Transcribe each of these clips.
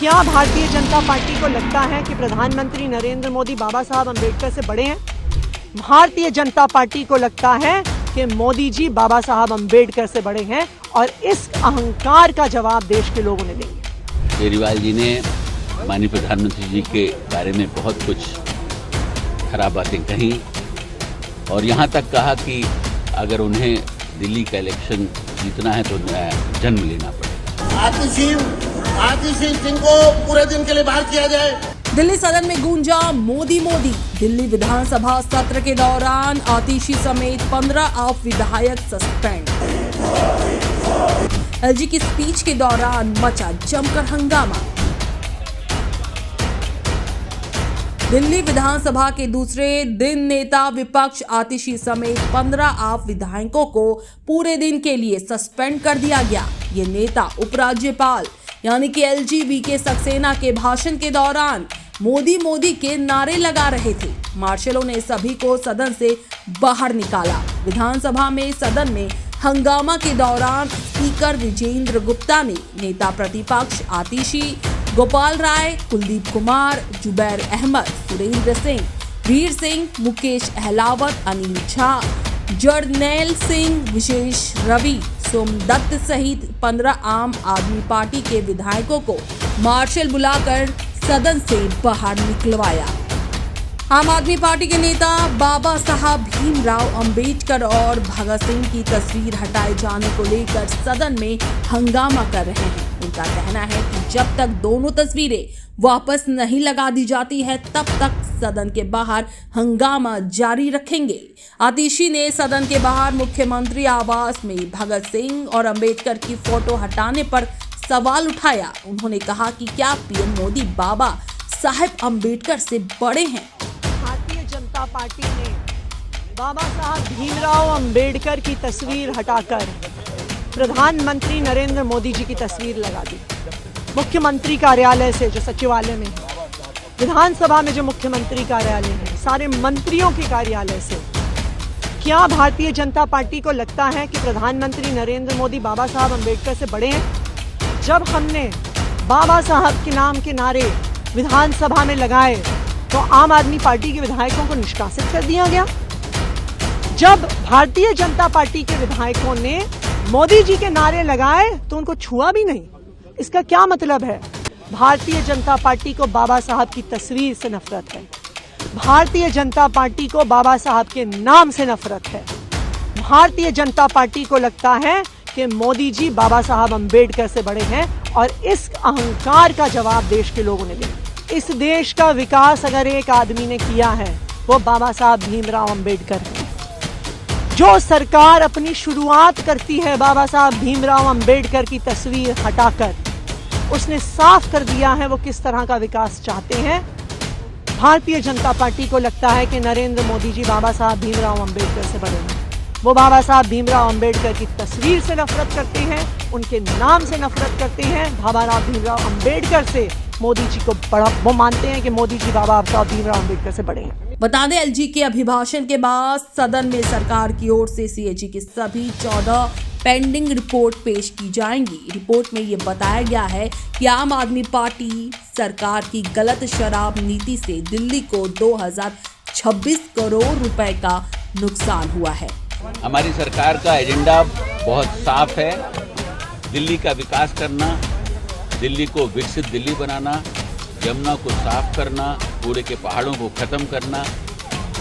क्या भारतीय जनता पार्टी को लगता है कि प्रधानमंत्री नरेंद्र मोदी बाबा साहब अम्बेडकर से बड़े हैं? भारतीय जनता पार्टी को लगता है कि मोदी जी बाबा साहब अम्बेडकर से बड़े हैं और इस अहंकार का जवाब देश के लोगों ने देंगे। केजरीवाल जी ने माननीय प्रधानमंत्री जी के बारे में बहुत कुछ खराब बातें कही और यहाँ तक कहा कि अगर उन्हें दिल्ली का इलेक्शन जीतना है तो जन्म लेना पड़ेगा। आतिशी सिंह को पूरे दिन के लिए बाहर किया जाए। दिल्ली सदन में गूंजा मोदी मोदी। दिल्ली विधानसभा सत्र के दौरान आतिशी समेत 15 आप विधायक सस्पेंड। एलजी की स्पीच के दौरान मचा जमकर हंगामा। दिल्ली विधानसभा के दूसरे दिन नेता विपक्ष आतिशी समेत 15 आप विधायकों को पूरे दिन के लिए सस्पेंड कर दिया गया। ये नेता उपराज्यपाल यानी कि एलजी बीके सक्सेना के भाषण के दौरान मोदी मोदी के नारे लगा रहे थे। मार्शलों ने सभी को सदन से बाहर निकाला। विधानसभा में सदन में हंगामा के दौरान स्पीकर विजेंद्र गुप्ता ने नेता प्रतिपक्ष आतिशी, गोपाल राय, कुलदीप कुमार, जुबैर अहमद, सुरेंद्र सिंह, वीर सिंह, मुकेश अहलावत, अनिल झा, जरनैल सिंह, विशेष रवि, सोमदत्त सहित 15 आम आदमी पार्टी के विधायकों को मार्शल बुलाकर सदन से बाहर निकलवाया। आम आदमी पार्टी के नेता बाबा साहब भीमराव अंबेडकर और भगत सिंह की तस्वीर हटाए जाने को लेकर सदन में हंगामा कर रहे हैं। उनका कहना है कि जब तक दोनों तस्वीरें वापस नहीं लगा दी जाती है तब तक सदन के बाहर हंगामा जारी रखेंगे। आतिशी ने सदन के बाहर मुख्यमंत्री आवास में भगत सिंह और अंबेडकर की फोटो हटाने पर सवाल उठाया। उन्होंने कहा कि क्या पीएम मोदी बाबा साहब अंबेडकर से बड़े हैं? भारतीय जनता पार्टी ने बाबा साहब भीमराव अंबेडकर की तस्वीर हटाकर प्रधानमंत्री नरेंद्र मोदी जी की तस्वीर लगा दी। मुख्यमंत्री कार्यालय से जो सचिवालय में है, विधानसभा में जो मुख्यमंत्री कार्यालय है, सारे मंत्रियों के कार्यालय से। क्या भारतीय जनता पार्टी को लगता है कि प्रधानमंत्री नरेंद्र मोदी बाबा साहब अम्बेडकर से बड़े हैं? जब हमने बाबा साहब के नाम के नारे विधानसभा में लगाए तो आम आदमी पार्टी के विधायकों को निष्कासित कर दिया गया। जब भारतीय जनता पार्टी के विधायकों ने मोदी जी के नारे लगाए तो उनको छुआ भी नहीं। इसका क्या मतलब है? भारतीय जनता पार्टी को बाबा साहब की तस्वीर से नफरत है। भारतीय जनता पार्टी को बाबा साहब के नाम से नफरत है। भारतीय जनता पार्टी को लगता है कि मोदी जी बाबा साहब अम्बेडकर से बड़े हैं और इस अहंकार का जवाब देश के लोगों ने दिया। इस देश का विकास अगर एक आदमी ने किया है वो बाबा साहब भीमराव अम्बेडकर है। जो सरकार अपनी शुरुआत करती है बाबा साहब भीमराव अम्बेडकर की तस्वीर हटाकर, उसने साफ कर दिया है वो किस तरह का विकास चाहते हैं। भारतीय जनता पार्टी को लगता है कि नरेंद्र मोदी जी बाबा साहब भीमराव अम्बेडकर से बड़े हैं। वो बाबा साहब भीमराव अम्बेडकर की तस्वीर से नफरत करते हैं, उनके नाम से नफरत करते हैं। बाबा साहब भीमराव अम्बेडकर से मोदी जी को बड़ा, वो मानते हैं कि मोदी जी बाबा साहब भीमराव अम्बेडकर से बड़े हैं। बता दें एलजी के अभिभाषण के बाद सदन में सरकार की ओर से सीएजी की सभी 14 पेंडिंग रिपोर्ट पेश की जाएंगी। रिपोर्ट में ये बताया गया है कि आम आदमी पार्टी सरकार की गलत शराब नीति से दिल्ली को 2026 करोड़ रुपए का नुकसान हुआ है। हमारी सरकार का एजेंडा बहुत साफ है। दिल्ली का विकास करना, दिल्ली को विकसित दिल्ली बनाना, यमुना को साफ करना, पूरे के पहाड़ों को खत्म करना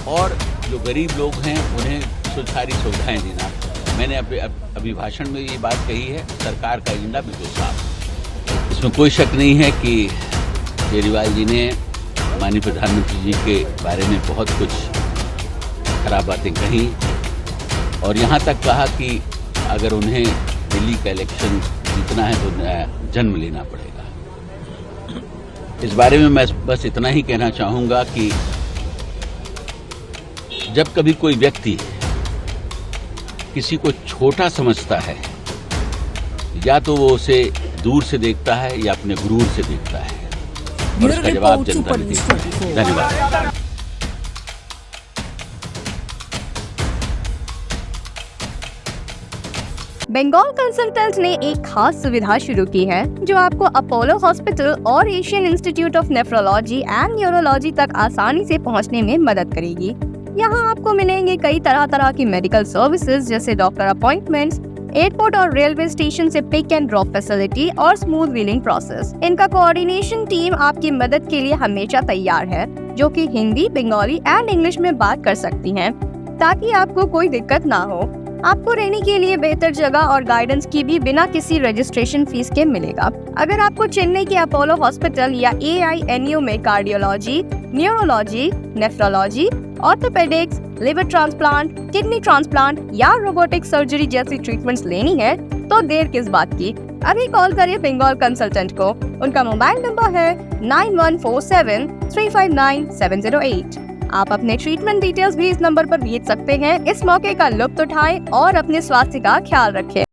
और जो गरीब लोग हैं उन्हें सारी सुविधाएं देना। मैंने अभिभाषण में ये बात कही है, सरकार का एजेंडा बिल्कुल साफ है। इसमें कोई शक नहीं है कि केजरीवाल जी ने माननीय प्रधानमंत्री जी के बारे में बहुत कुछ खराब बातें कही और यहाँ तक कहा कि अगर उन्हें दिल्ली का इलेक्शन जीतना है तो जन्म लेना पड़ेगा। इस बारे में मैं बस इतना ही कहना चाहूंगा कि जब कभी कोई व्यक्ति किसी को छोटा समझता है, या तो वो उसे दूर से देखता है या अपने गुरूर से देखता है और उसका जवाब जनता ने दिया है। धन्यवाद। बंगाल कंसल्टेंट ने एक खास सुविधा शुरू की है जो आपको अपोलो हॉस्पिटल और Asian institute of nephrology and neurology तक आसानी से पहुंचने में मदद करेगी। यहाँ आपको मिलेंगे कई तरह की मेडिकल सर्विसेज जैसे डॉक्टर अपॉइंटमेंट्स, एयरपोर्ट और रेलवे स्टेशन से पिक एंड ड्रॉप फैसिलिटी और स्मूथ व्हीलिंग प्रोसेस। इनका कोऑर्डिनेशन टीम आपकी मदद के लिए हमेशा तैयार है, जो कि हिंदी, बंगाली एंड इंग्लिश में बात कर सकती हैं, ताकि आपको कोई दिक्कत ना हो। आपको रहने के लिए बेहतर जगह और गाइडेंस की भी बिना किसी रजिस्ट्रेशन फीस के मिलेगा। अगर आपको चेन्नई के अपोलो हॉस्पिटल या AINU में cardiology, neurology, nephrology, orthopaedics, liver transplant, kidney transplant या रोबोटिक सर्जरी जैसी ट्रीटमेंट्स लेनी है तो देर किस बात की। अभी कॉल करिए बंगाल कंसल्टेंट को। उनका मोबाइल नंबर है 9147359708। आप अपने ट्रीटमेंट डिटेल्स भी इस नंबर पर भेज सकते हैं। इस मौके का लुत्फ उठाएं और अपने स्वास्थ्य का ख्याल रखें।